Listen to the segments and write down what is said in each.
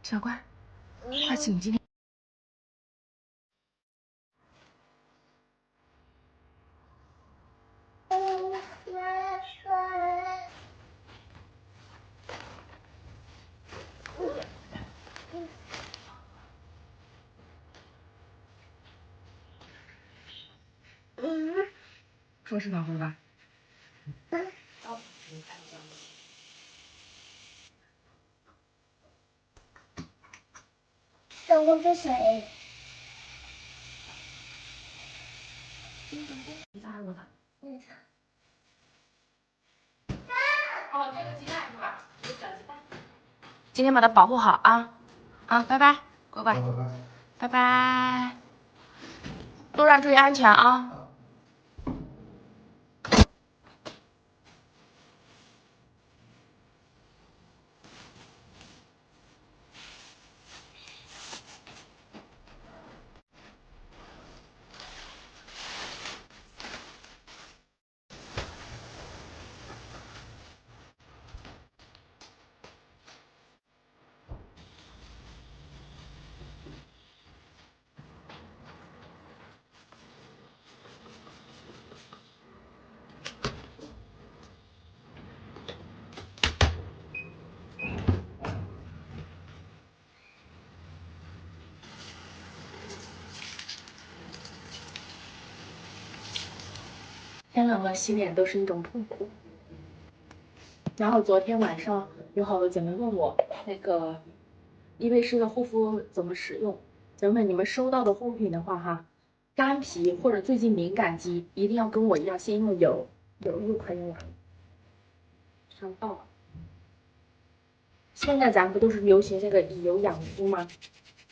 小乖，快请进。说是哪回吧？这锅是谁？你咋说他？嗯。哦，这个鸡蛋是吧？有小鸡蛋。今天把它保护好啊！啊，拜拜，乖乖，拜拜，路上注意安全啊！天冷了，洗脸都是一种痛苦。然后昨天晚上有好多姐妹问我那个伊贝诗的护肤怎么使用。姐妹们，你们收到的护肤品的话哈，干皮或者最近敏感肌一定要跟我一样，先用油，油就可以了。上道了。现在咱不都是流行这个以油养肤吗？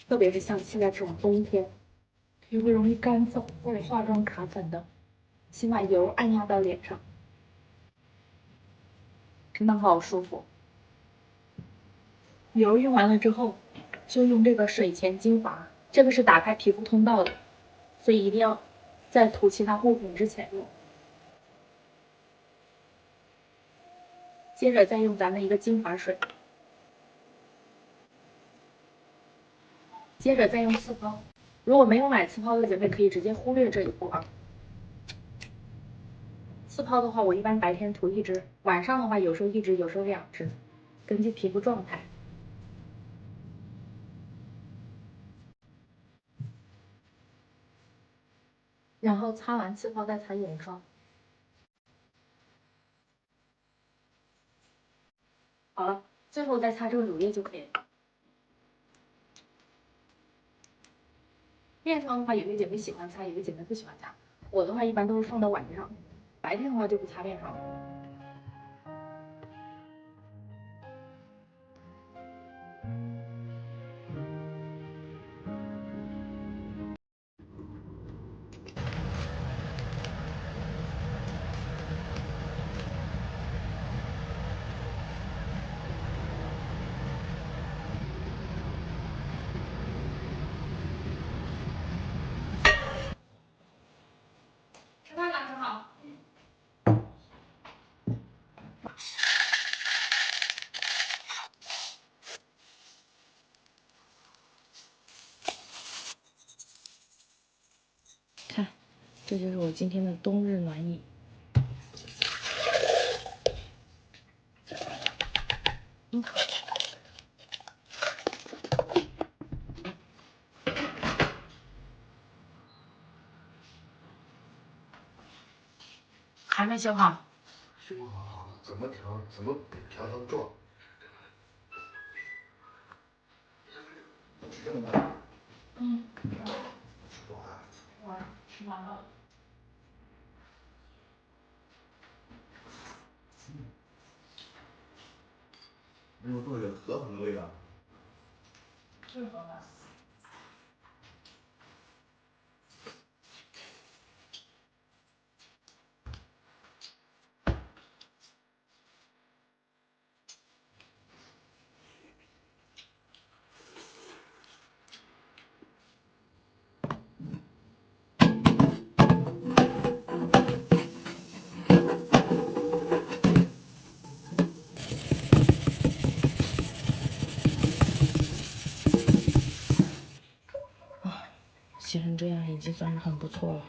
特别是像现在这种冬天，皮肤容易干燥或者化妆卡粉的，先把油按压到脸上，真的好舒服。油用完了之后，就用这个水前精华，这个是打开皮肤通道的，所以一定要在涂其他护肤品之前用。接着再用咱们一个精华水，接着再用刺抛。如果没有买刺抛的姐妹可以直接忽略这一步啊。刺抛的话，我一般白天涂一支，晚上的话有时候一支，有时候2支，根据皮肤状态。然后擦完刺抛再擦眼霜。好了，最后再擦这个乳液就可以了。面霜的话，有的姐妹喜欢擦，有的姐妹不喜欢擦。我的话一般都是放到晚上，白天的话就不擦面霜。吃饭了，吃好。看，这就是我今天的冬日暖饮。还没修好。修好了，怎么调？怎么调成状？这么大？嗯。吃多大？我吃完了。没有做这个河粉的味道。是河粉。洗成这样已经算是很不错了。